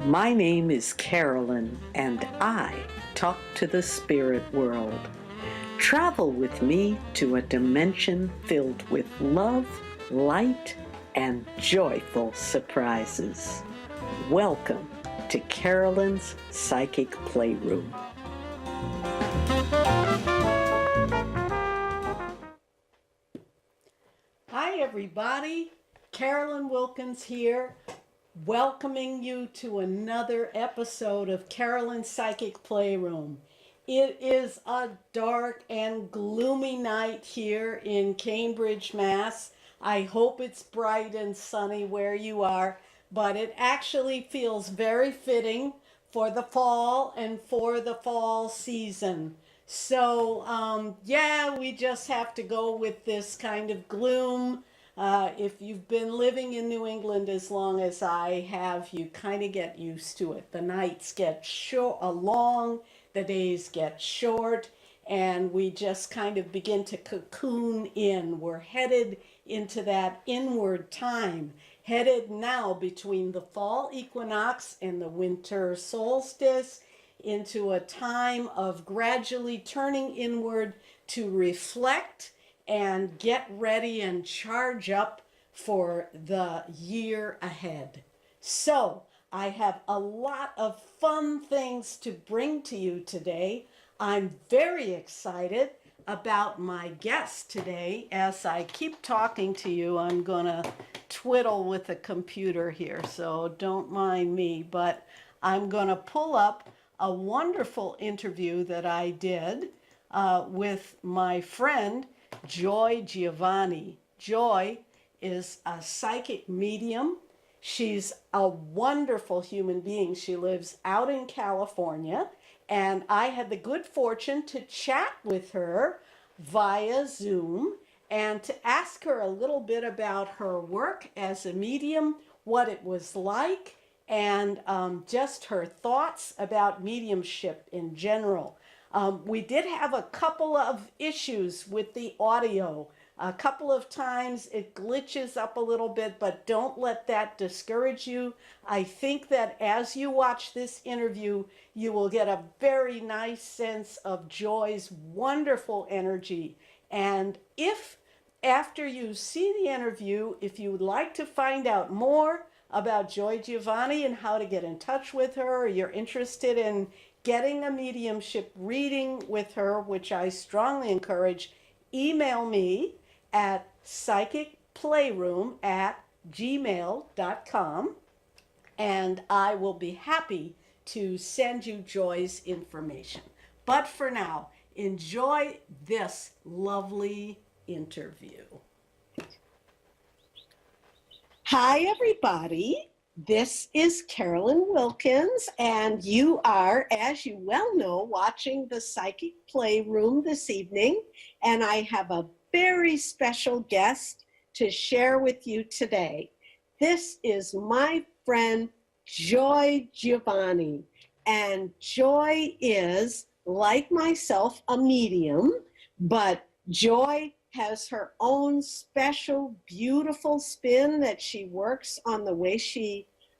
My name is Carolyn, and I talk to the spirit world. Travel with me to a dimension filled with love, light, and joyful surprises. Welcome to Carolyn's Psychic Playroom. Hi, everybody. Carolyn Wilkins here, welcoming you to another episode of Carolyn's Psychic Playroom. It is a dark and gloomy night here in Cambridge, Mass. I hope it's bright and sunny where you are, but it actually feels very fitting for the fall and for the fall season. So, we just have to go with this kind of gloom. If you've been living in New England as long as I have, you kind of get used to it. The nights get long, the days get short, and we just kind of begin to cocoon in. We're headed into that inward time, headed now between the fall equinox and the winter solstice into a time of gradually turning inward to reflect and get ready and charge up for the year ahead. So I have a lot of fun things to bring to you today. I'm very excited about my guest today. As I keep talking to you, I'm gonna twiddle with the computer here, so don't mind me, but I'm gonna pull up a wonderful interview that I did with my friend Joy Giovanni. Joy is a psychic medium. She's a wonderful human being. She lives out in California, and I had the good fortune to chat with her via Zoom and to ask her a little bit about her work as a medium, what it was like, and just her thoughts about mediumship in general. We did have a couple of issues with the audio. A couple of times it glitches up a little bit, but don't let that discourage you. I think that as you watch this interview, you will get a very nice sense of Joy's wonderful energy. And if after you see the interview, if you would like to find out more about Joy Giovanni and how to get in touch with her, or you're interested in getting a mediumship reading with her, which I strongly encourage, email me at psychicplayroom@gmail.com, and I will be happy to send you Joy's information. But for now, enjoy this lovely interview. Hi, everybody. This is Carolyn Wilkins, and you are, as you well know, watching the Psychic Playroom this evening, and I have a very special guest to share with you today. This is my friend Joy Giovanni, and Joy is, like myself, a medium, but Joy has her own special, beautiful spin that she works on. The way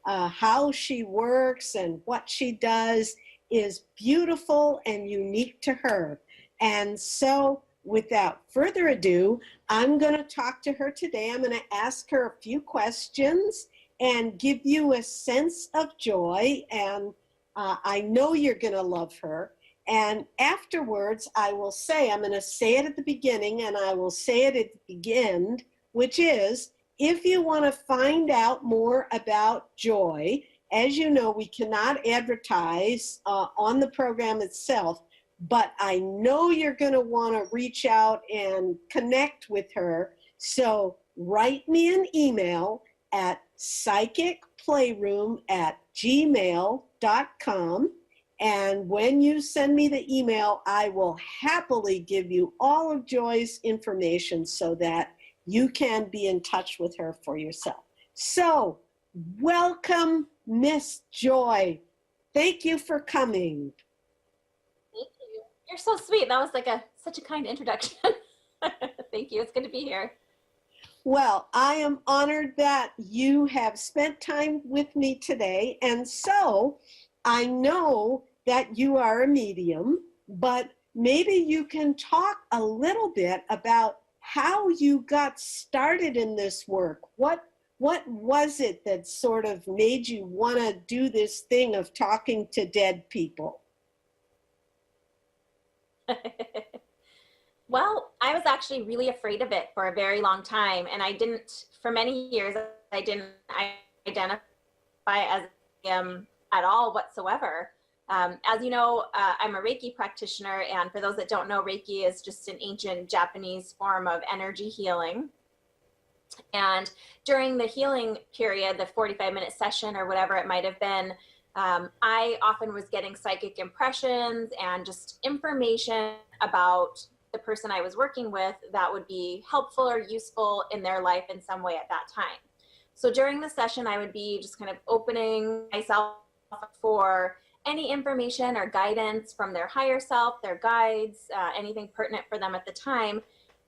how she works and what she does is beautiful and unique to her. And so without further ado, I'm going to talk to her today. I'm going to ask her a few questions and give you a sense of Joy. And I know you're going to love her. And afterwards, I'm going to say it at the beginning and I will say it at the end, which is, if you want to find out more about Joy, as you know, we cannot advertise on the program itself, but I know you're going to want to reach out and connect with her. So write me an email at psychicplayroom@gmail.com. And when you send me the email, I will happily give you all of Joy's information so that you can be in touch with her for yourself. So, welcome, Miss Joy. Thank you for coming. Thank you. You're so sweet. That was like such a kind introduction. Thank you. It's good to be here. Well, I am honored that you have spent time with me today. And so I know that you are a medium, but maybe you can talk a little bit about how you got started in this work. What was it that sort of made you want to do this thing of talking to dead people? Well, I was actually really afraid of it for a very long time, and for many years, I didn't identify as at all whatsoever. As you know, I'm a Reiki practitioner, and for those that don't know, Reiki is just an ancient Japanese form of energy healing. And during the healing period, the 45-minute session or whatever it might have been, I often was getting psychic impressions and just information about the person I was working with that would be helpful or useful in their life in some way at that time. So during the session, I would be just kind of opening myself for any information or guidance from their higher self, their guides, anything pertinent for them at the time.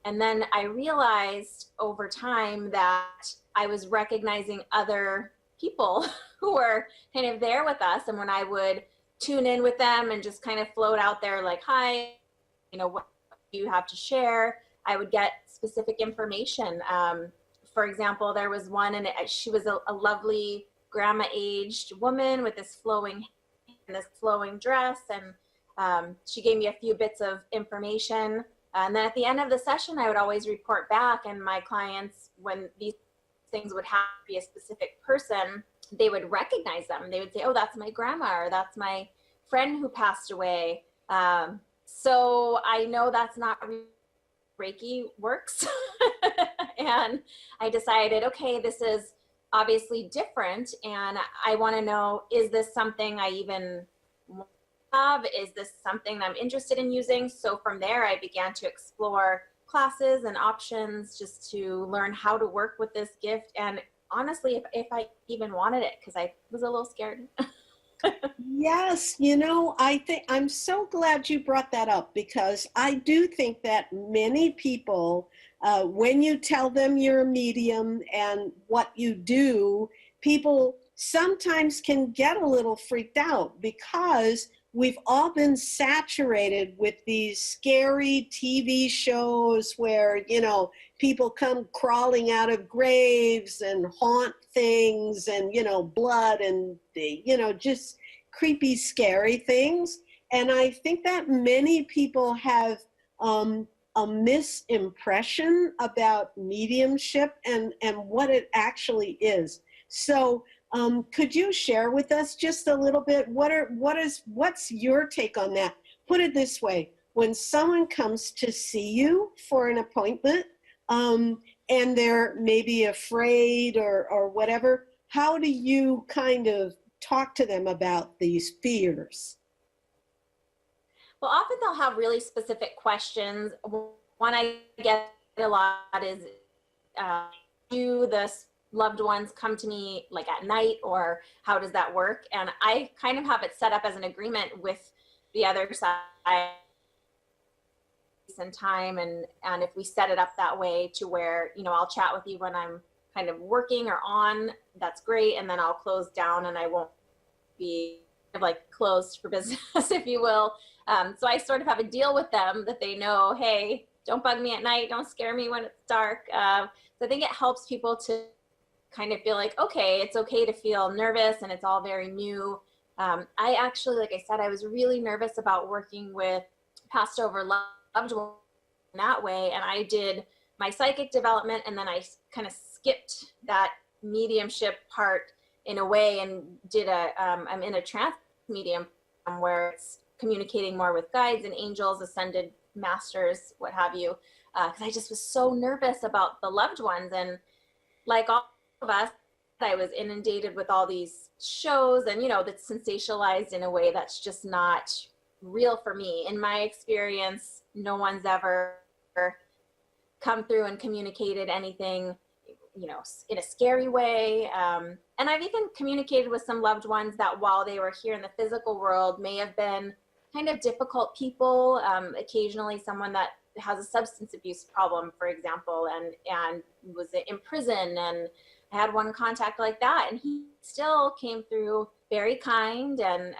And then I realized over time that I was recognizing other people who were kind of there with us. And when I would tune in with them and just kind of float out there like, hi, what do you have to share? I would get specific information. For example, there was one, and she was a lovely grandma-aged woman with this flowing dress, and she gave me a few bits of information. And then at the end of the session, I would always report back, and my clients, when these things would have to be a specific person, they would recognize them. They would say, oh, that's my grandma, or that's my friend who passed away. So I know that's not Reiki works. And I decided, okay, this is obviously different. And I want to know, is this something I even have? Is this something I'm interested in using? So from there, I began to explore classes and options just to learn how to work with this gift. And honestly, if I even wanted it, because I was a little scared. Yes, I think I'm so glad you brought that up, because I do think that many people, when you tell them you're a medium and what you do, people sometimes can get a little freaked out, because we've all been saturated with these scary TV shows where, people come crawling out of graves and haunt things and, blood and, just creepy, scary things. And I think that many people have a misimpression about mediumship and what it actually is. So could you share with us just a little bit, what's your take on that? Put it this way, when someone comes to see you for an appointment, and they're maybe afraid or whatever, how do you kind of talk to them about these fears? Well, often they'll have really specific questions. One I get a lot is, do the loved ones come to me like at night, or how does that work? And I kind of have it set up as an agreement with the other side and time, and if we set it up that way to where, I'll chat with you when I'm kind of working or on, that's great, and then I'll close down and I won't be like closed for business, if you will. So I sort of have a deal with them that they know, hey, don't bug me at night, don't scare me when it's dark. So I think it helps people to kind of feel like, okay, it's okay to feel nervous, and it's all very new. I actually, like I said, I was really nervous about working with passed over loved ones in that way, and I did my psychic development, and then I kind of skipped that mediumship part in a way and did I'm in a trance medium where it's communicating more with guides and angels, ascended masters, what have you, because I just was so nervous about the loved ones. And like all of us, I was inundated with all these shows and, that's sensationalized in a way that's just not real for me. In my experience, no one's ever come through and communicated anything, in a scary way. And I've even communicated with some loved ones that while they were here in the physical world may have been kind of difficult people, occasionally someone that has a substance abuse problem, for example, and was in prison. And I had one contact like that, and he still came through very kind, and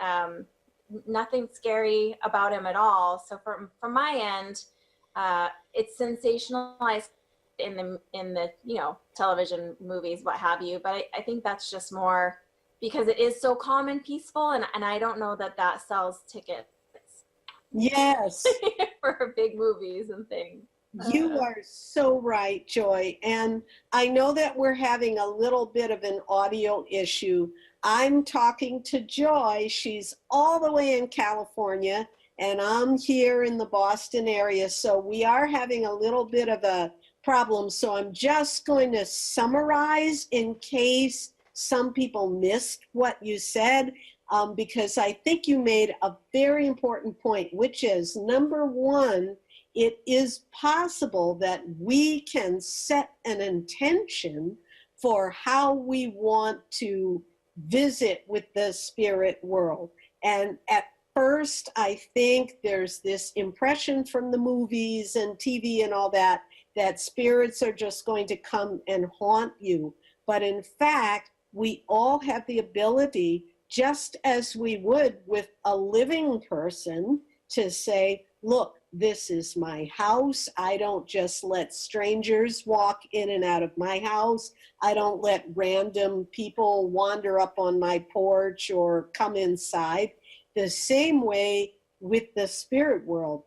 nothing scary about him at all. So from my end, it's sensationalized in the television, movies, what have you. But I think that's just more because it is so calm and peaceful, and I don't know that sells tickets. Yes. For big movies and things. You are so right, Joy. And I know that we're having a little bit of an audio issue. I'm talking to Joy. She's all the way in California, and I'm here in the Boston area. So we are having a little bit of a problem. So I'm just going to summarize in case some people missed what you said. Because I think you made a very important point, which is, number one, it is possible that we can set an intention for how we want to visit with the spirit world. And at first, I think there's this impression from the movies and TV and all that, that spirits are just going to come and haunt you. But in fact, we all have the ability, just as we would with a living person, to say, look, this is my house. I don't just let strangers walk in and out of my house. I don't let random people wander up on my porch or come inside. The same way with the spirit world.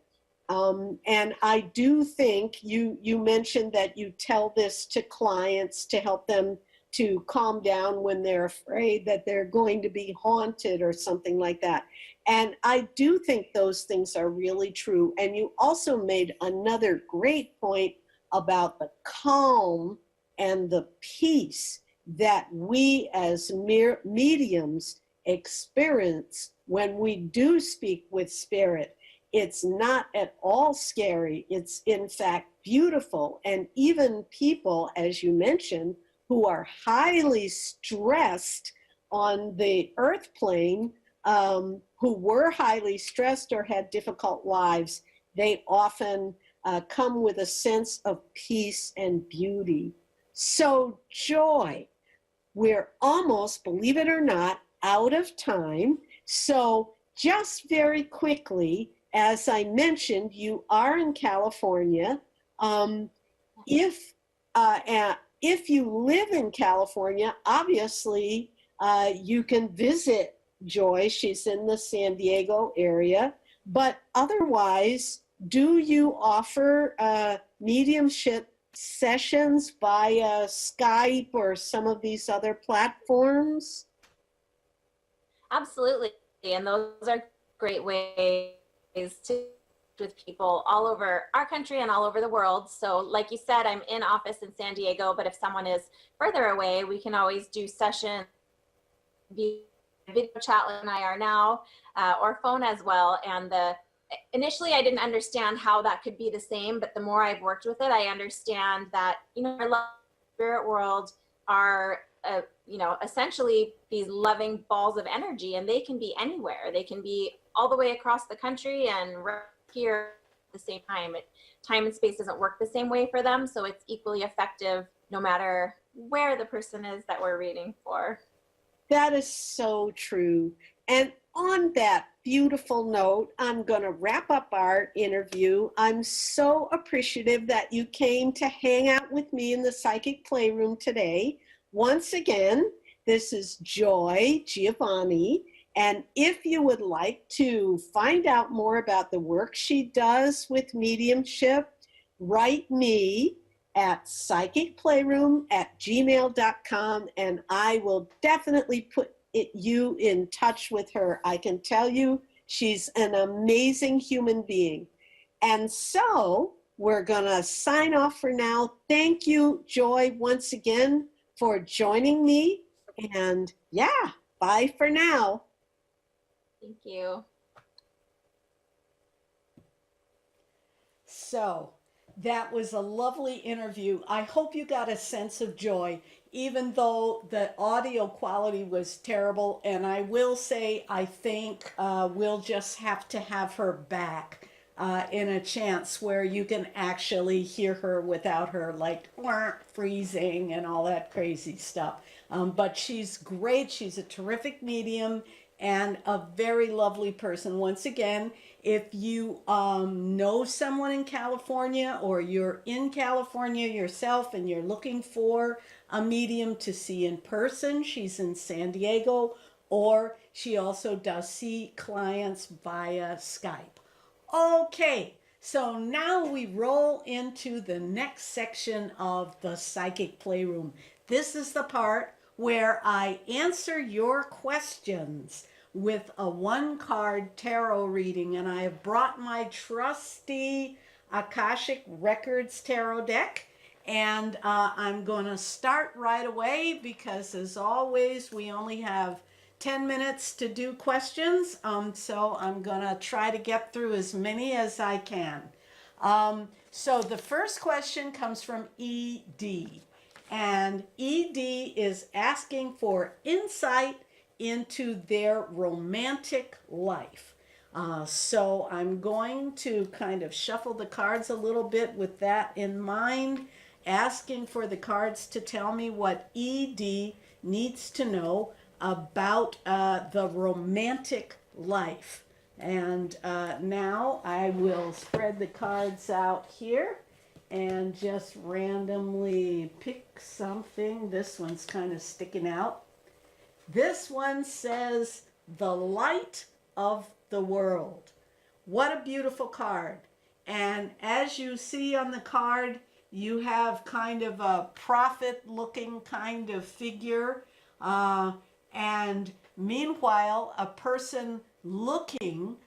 And I do think you mentioned that you tell this to clients to help them to calm down when they're afraid that they're going to be haunted or something like that. And I do think those things are really true. And you also made another great point about the calm and the peace that we as mediums experience when we do speak with spirit. It's not at all scary. It's in fact beautiful. And even people, as you mentioned, who are highly stressed on the earth plane, who were highly stressed or had difficult lives, they often come with a sense of peace and beauty. So Joy, we're almost, believe it or not, out of time. So just very quickly, as I mentioned, you are in California. If you live in California, obviously you can visit Joy. She's in the San Diego area. But otherwise, do you offer mediumship sessions via Skype or some of these other platforms? Absolutely. And those are great ways to with people all over our country and all over the world. So like you said, I'm in office in San Diego, but if someone is further away, we can always do sessions via video chat like I are now, or phone as well. And initially I didn't understand how that could be the same, but the more I've worked with it, I understand that, our spirit world are, essentially these loving balls of energy, and they can be anywhere. They can be all the way across the country and right here at the same time. Time and space doesn't work the same way for them, so it's equally effective no matter where the person is that we're reading for. That is so true. And on that beautiful note, I'm going to wrap up our interview. I'm so appreciative that you came to hang out with me in the Psychic Playroom today. Once again, this is Joy Giovanni. And if you would like to find out more about the work she does with mediumship, write me at psychicplayroom@gmail.com, and I will definitely put you in touch with her. I can tell you she's an amazing human being. And so we're going to sign off for now. Thank you, Joy, once again for joining me. And yeah, bye for now. Thank you. So That was a lovely interview. I hope you got a sense of joy, even though the audio quality was terrible. And I will say, I think we'll just have to have her back in a chance where you can actually hear her without her like freezing and all that crazy stuff. But she's great. She's a terrific medium and a very lovely person. Once again, if you know someone in California or you're in California yourself and you're looking for a medium to see in person, she's in San Diego, or she also does see clients via Skype. Okay, so now we roll into the next section of the Psychic Playroom. This is the part where I answer your questions with a one-card tarot reading, and I have brought my trusty Akashic Records tarot deck, and I'm going to start right away because, as always, we only have 10 minutes to do questions, so I'm going to try to get through as many as I can. So the first question comes from ED, and ED is asking for insight into their romantic life. So I'm going to kind of shuffle the cards a little bit with that in mind, asking for the cards to tell me what ED needs to know about the romantic life. And now I will spread the cards out here and just randomly pick something. This one's kind of sticking out. This one says, the light of the world. What a beautiful card. And as you see on the card, you have kind of a prophet looking kind of figure. And meanwhile, a person looking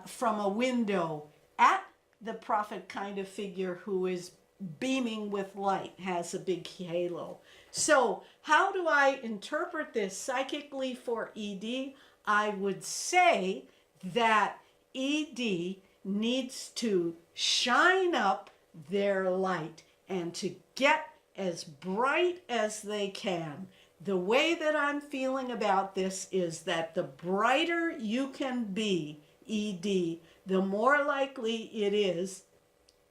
from a window at the prophet kind of figure who is beaming with light, has a big halo. So how do I interpret this psychically for ED? I would say that ED needs to shine up their light and to get as bright as they can. The way that I'm feeling about this is that the brighter you can be, ED, the more likely it is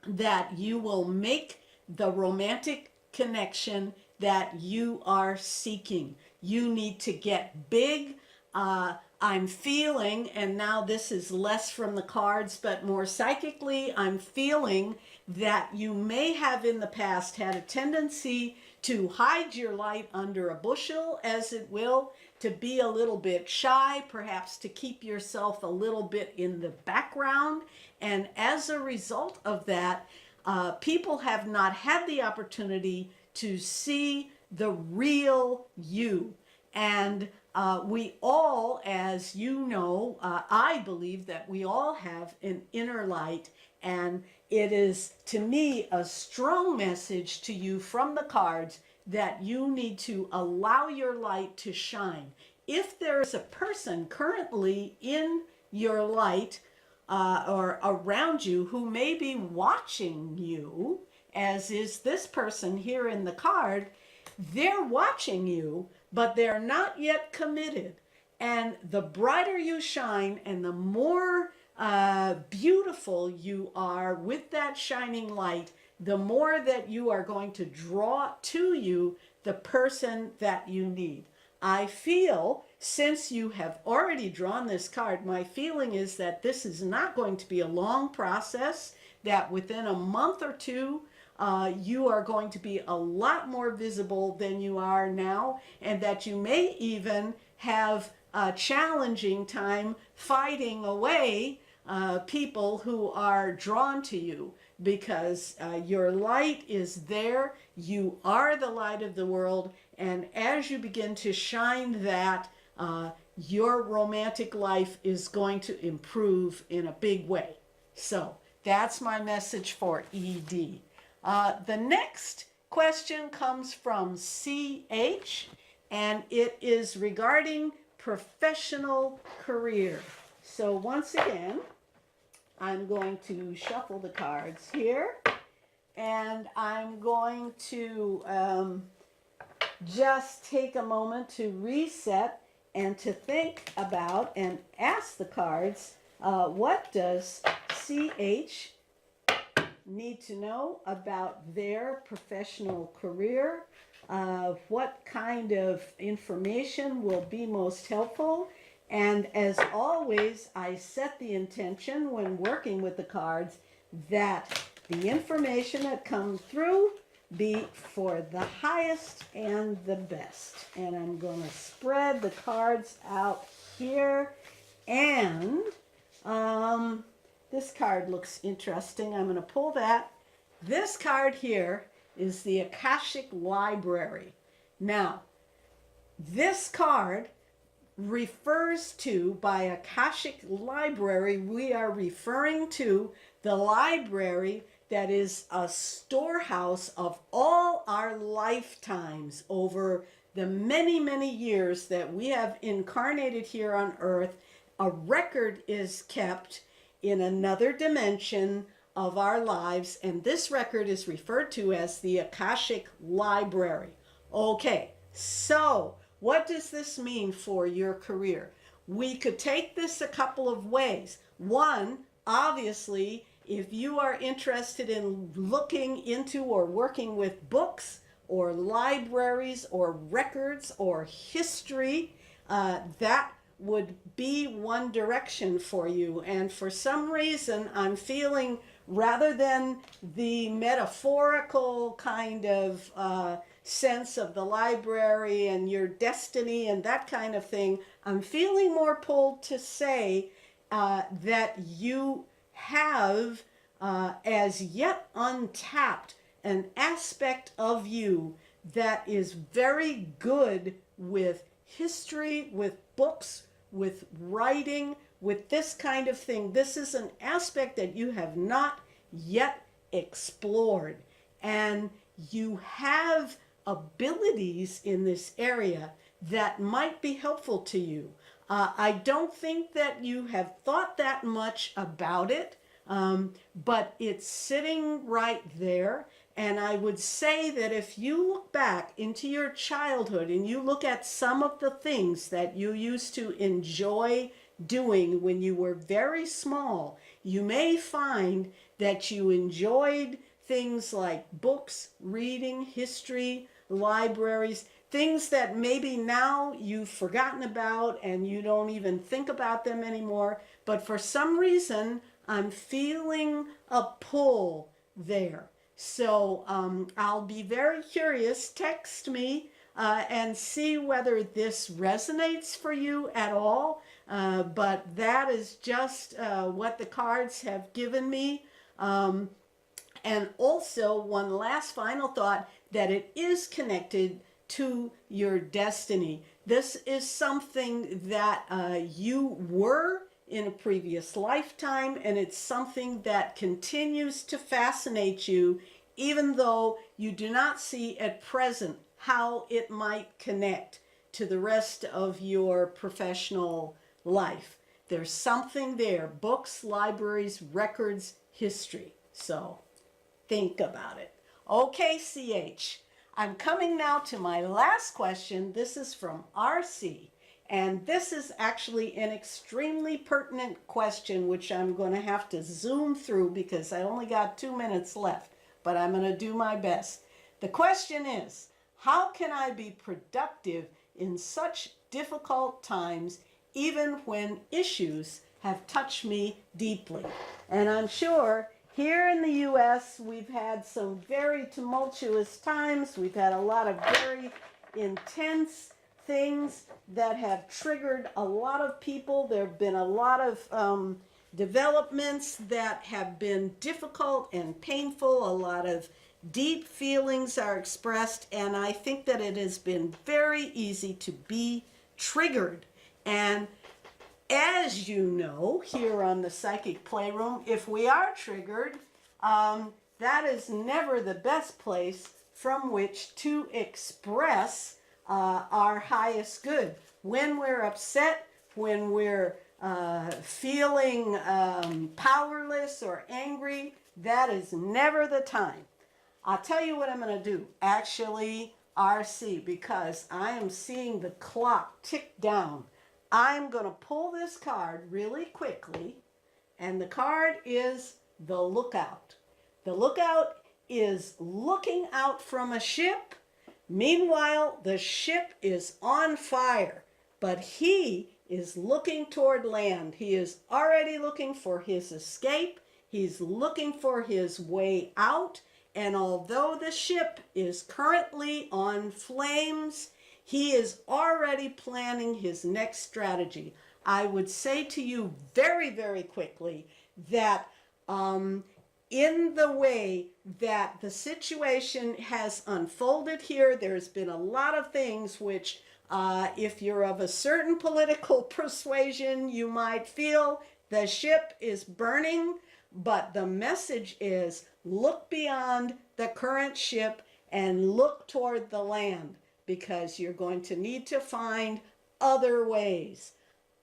that you will make the romantic connection that you are seeking. You need to get big. I'm feeling, and now this is less from the cards, but more psychically, I'm feeling that you may have in the past had a tendency to hide your light under a bushel, as it will, to be a little bit shy, perhaps to keep yourself a little bit in the background. And as a result of that, people have not had the opportunity to see the real you. And we all, as you know, I believe that we all have an inner light, and it is, to me, a strong message to you from the cards that you need to allow your light to shine. If there is a person currently in your light or around you who may be watching you, as is this person here in the card, they're watching you, but they're not yet committed. And the brighter you shine and the more beautiful you are with that shining light, the more that you are going to draw to you the person that you need. I feel, since you have already drawn this card, my feeling is that this is not going to be a long process, that within a month or two, you are going to be a lot more visible than you are now, and that you may even have a challenging time fighting away people who are drawn to you, because your light is there. You are the light of the world, and as you begin to shine that, your romantic life is going to improve in a big way. So that's my message for ED. The next question comes from CH, and it is regarding professional career. So once again, I'm going to shuffle the cards here, and I'm going to just take a moment to reset and to think about and ask the cards, what does CH need to know about their professional career? What kind of information will be most helpful? And as always, I set the intention when working with the cards that the information that comes through be for the highest and the best. And I'm going to spread the cards out here. And this card looks interesting. I'm going to pull that. This card here is the Akashic Library. Now, this card refers to, by Akashic Library, we are referring to the library that is a storehouse of all our lifetimes over the many, many years that we have incarnated here on earth. A record is kept in another dimension of our lives, and this record is referred to as the Akashic Library. Okay, so what does this mean for your career? We could take this a couple of ways. One, obviously, if you are interested in looking into or working with books or libraries or records or history, that would be one direction for you. And for some reason, I'm feeling, rather than the metaphorical kind of sense of the library and your destiny and that kind of thing, I'm feeling more pulled to say that you have as yet untapped an aspect of you that is very good with history, with books, with writing, with this kind of thing. This is an aspect that you have not yet explored, and you have abilities in this area that might be helpful to you. I don't think that you have thought that much about it, but it's sitting right there. And I would say that if you look back into your childhood and you look at some of the things that you used to enjoy doing when you were very small, you may find that you enjoyed things like books, reading, history, libraries, things that maybe now you've forgotten about and you don't even think about them anymore. But for some reason, I'm feeling a pull there. So I'll be very curious. Text me and see whether this resonates for you at all. But that is just what the cards have given me. And also, one last final thought, that it is connected to your destiny. This is something that you were in a previous lifetime, and it's something that continues to fascinate you, even though you do not see at present how it might connect to the rest of your professional life. There's something there: books, libraries, records, history. So think about it. Okay, CH. I'm coming now to my last question. This is from RC. And this is actually an extremely pertinent question, which I'm going to have to zoom through because I only got 2 minutes left, but I'm going to do my best. The question is, how can I be productive in such difficult times, even when issues have touched me deeply? And I'm sure here in the U.S., we've had some very tumultuous times. We've had a lot of very intense things that have triggered a lot of people. There have been a lot of developments that have been difficult and painful. A lot of deep feelings are expressed, and I think that it has been very easy to be triggered. And as you know, here on the Psychic Playroom, if we are triggered, that is never the best place from which to express our highest good. When we're upset, when we're feeling powerless or angry, that is never the time. I'll tell you what I'm going to do. Actually, RC, because I am seeing the clock tick down. I'm going to pull this card really quickly, and the card is the Lookout. The Lookout is looking out from a ship. Meanwhile, the ship is on fire, but he is looking toward land. He is already looking for his escape. He's looking for his way out. And although the ship is currently on flames, he is already planning his next strategy. I would say to you very, very quickly that in the way that the situation has unfolded here, there's been a lot of things which, if you're of a certain political persuasion, you might feel the ship is burning, but the message is look beyond the current ship and look toward the land, because you're going to need to find other ways.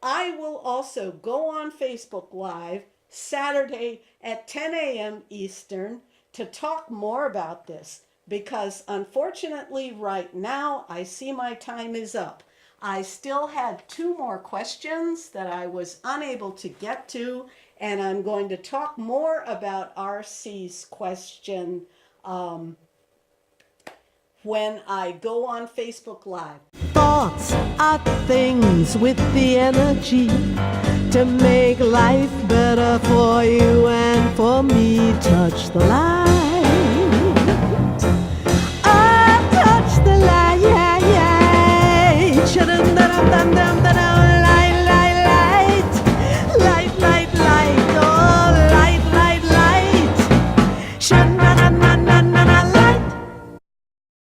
I will also go on Facebook Live Saturday at 10 a.m. Eastern to talk more about this, because unfortunately right now I see my time is up. I still had 2 more questions that I was unable to get to, and I'm going to talk more about RC's question when I go on Facebook Live. Thoughts are things with the energy to make life better for you and for me. Touch the light.